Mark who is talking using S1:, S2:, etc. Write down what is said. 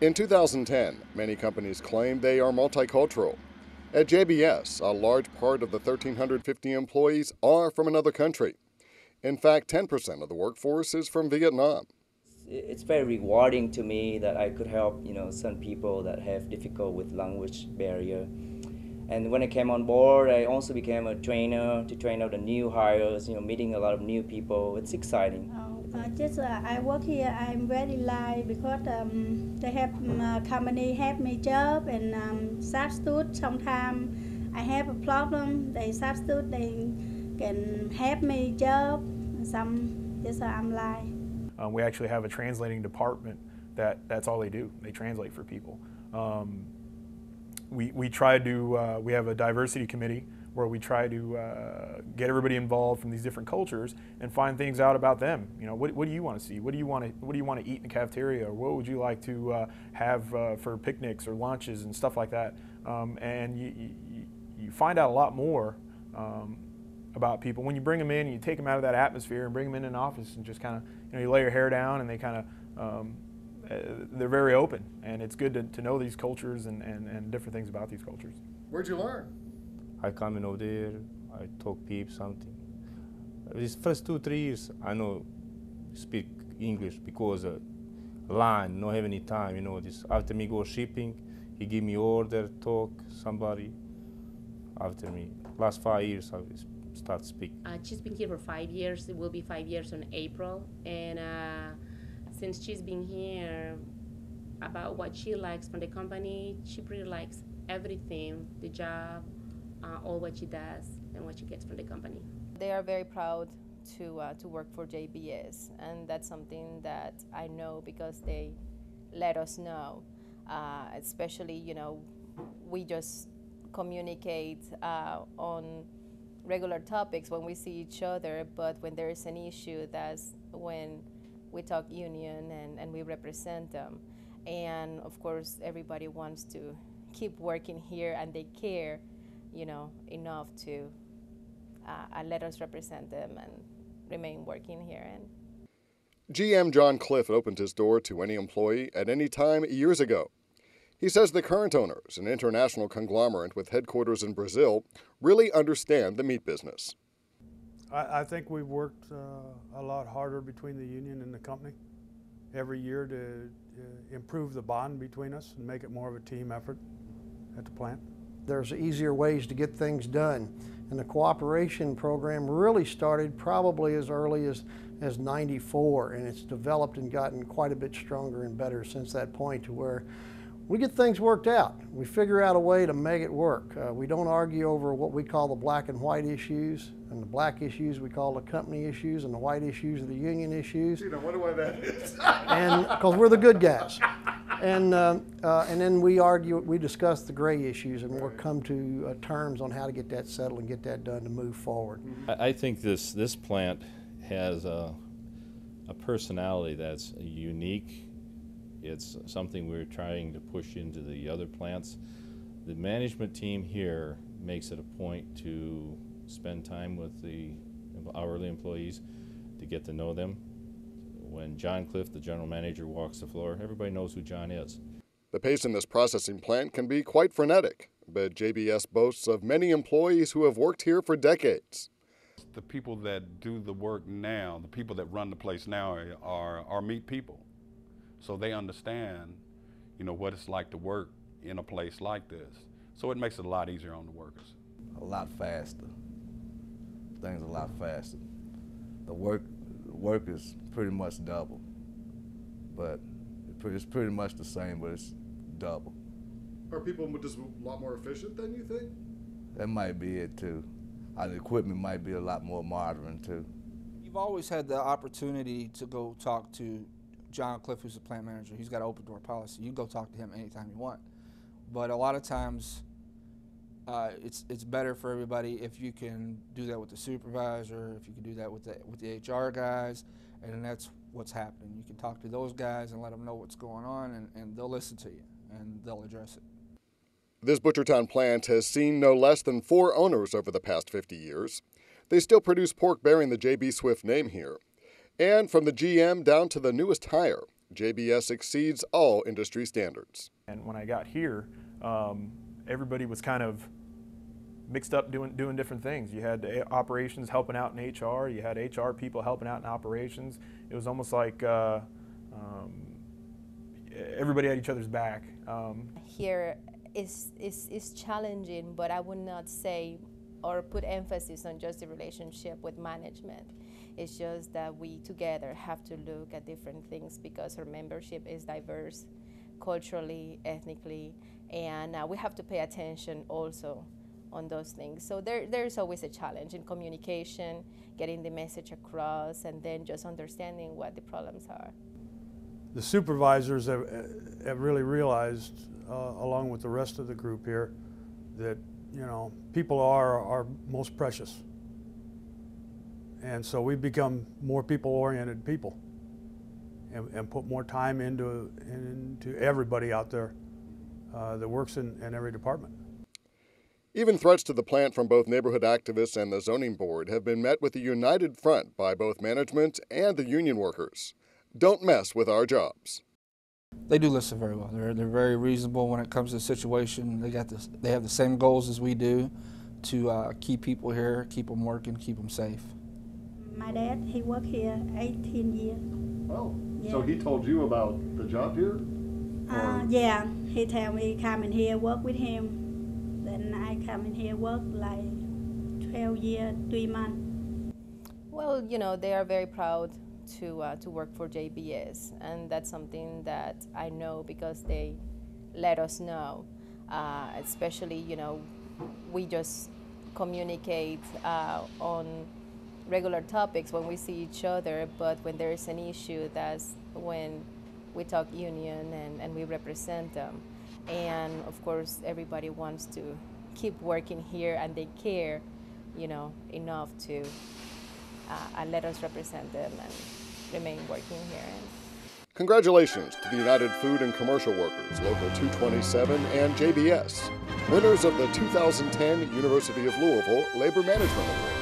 S1: In 2010, many companies claim they are multicultural. At JBS, a large part of the 1,350 employees are from another country. In fact, 10% of the workforce is from Vietnam.
S2: It's very rewarding to me that I could help, some people that have difficult with language barrier. And when I came on board, I also became a trainer to train out the new hires, meeting a lot of new people. It's exciting.
S3: I work here. I'm very glad because they have company have me job and substitute. Sometimes I have a problem. They substitute. They can help me job. I'm like.
S4: We actually have a translating department that's all they do. They translate for people. We try to, we have a diversity committee where we try to get everybody involved from these different cultures and find things out about them. What do you want to see? What do you want to eat in the cafeteria? Or what would you like to have for picnics or lunches and stuff like that? And you find out a lot more about people when you bring them in and you take them out of that atmosphere and bring them in an office and just kind of, you lay your hair down and they kind of, they're very open, and it's good to know these cultures and different things about these cultures.
S1: Where'd you learn?
S5: I come in over there, I talk people something. These first 2-3 years, I know speak English because line, don't have any time, this after me go shipping, he give me order, talk, somebody. After me, last 5 years, I start speaking.
S6: She's been here for 5 years. It will be 5 years in April, and since she's been here, about what she likes from the company, she pretty likes everything, the job, all what she does and what she gets from the company.
S7: They are very proud to work for JBS, and that's something that I know because they let us know. Especially, we just communicate on regular topics when we see each other, but when there is an issue, that's when we talk union and we represent them. And of course, everybody wants to keep working here, and they care, enough to let us represent them and remain working here. And
S1: GM John Cliff opened his door to any employee at any time years ago. He says the current owners, an international conglomerate with headquarters in Brazil, really understand the meat business.
S8: I think we've worked a lot harder between the union and the company every year to improve the bond between us and make it more of a team effort at the plant.
S9: There's easier ways to get things done, and the cooperation program really started probably as early as '94, and it's developed and gotten quite a bit stronger and better since that point, to where we get things worked out. We figure out a way to make it work. We don't argue over what we call the black and white issues, and the black issues we call the company issues, and the white issues are the union issues.
S1: I wonder why that is.
S9: And because we're the good guys. And then we discuss the gray issues, and we'll come to terms on how to get that settled and get that done to move forward.
S10: I think this plant has a personality that's unique. It's something we're trying to push into the other plants. The management team here makes it a point to spend time with the hourly employees to get to know them. When John Cliff, the general manager, walks the floor, everybody knows who John is.
S1: The pace in this processing plant can be quite frenetic, but JBS boasts of many employees who have worked here for decades.
S11: The people that do the work now, the people that run the place now are meat people. So they understand, what it's like to work in a place like this. So it makes it a lot easier on the workers.
S5: A lot faster. Things a lot faster. The work is pretty much double, but it's pretty much the same, but it's double.
S1: Are people just a lot more efficient than you think?
S5: That might be it too. The equipment might be a lot more modern too.
S12: You've always had the opportunity to go talk to John Cliff, who's the plant manager. He's got an open door policy. You can go talk to him anytime you want. But a lot of times, it's better for everybody if you can do that with the supervisor, if you can do that with the HR guys, and that's what's happening. You can talk to those guys and let them know what's going on, and they'll listen to you, and they'll address it.
S1: This Butchertown plant has seen no less than 4 owners over the past 50 years. They still produce pork bearing the J.B. Swift name here. And from the GM down to the newest hire, JBS exceeds all industry standards.
S4: And when I got here, everybody was kind of mixed up doing different things. You had operations helping out in HR, you had HR people helping out in operations. It was almost like everybody had each other's back.
S7: Here is challenging, but I would not say or put emphasis on just the relationship with management. It's just that we together have to look at different things because our membership is diverse culturally, ethnically, and we have to pay attention also on those things. So there's always a challenge in communication, getting the message across, and then just understanding what the problems are.
S8: The supervisors have really realized, along with the rest of the group here, that people are our most precious. And so we've become more people-oriented people and put more time into everybody out there that works in every department.
S1: Even threats to the plant from both neighborhood activists and the zoning board have been met with a united front by both management and the union workers. Don't mess with our jobs.
S12: They do listen very well. They're very reasonable when it comes to the situation. They have the same goals as we do to keep people here, keep them working, keep them safe.
S3: My dad, he worked here 18 years.
S1: Oh,
S3: yeah.
S1: So he told you about the job here?
S3: Yeah, he told me come in here, work with him. Then I come in here, work like 12 years, 3 months.
S7: Well, they are very proud to work for JBS, and that's something that I know because they let us know. Especially, we just communicate on regular topics when we see each other, but when there is an issue, that's when we talk union and we represent them. And of course, everybody wants to keep working here, and they care, enough to let us represent them and remain working here.
S1: Congratulations to the United Food and Commercial Workers, Local 227 and JBS, winners of the 2010 University of Louisville Labor Management Award.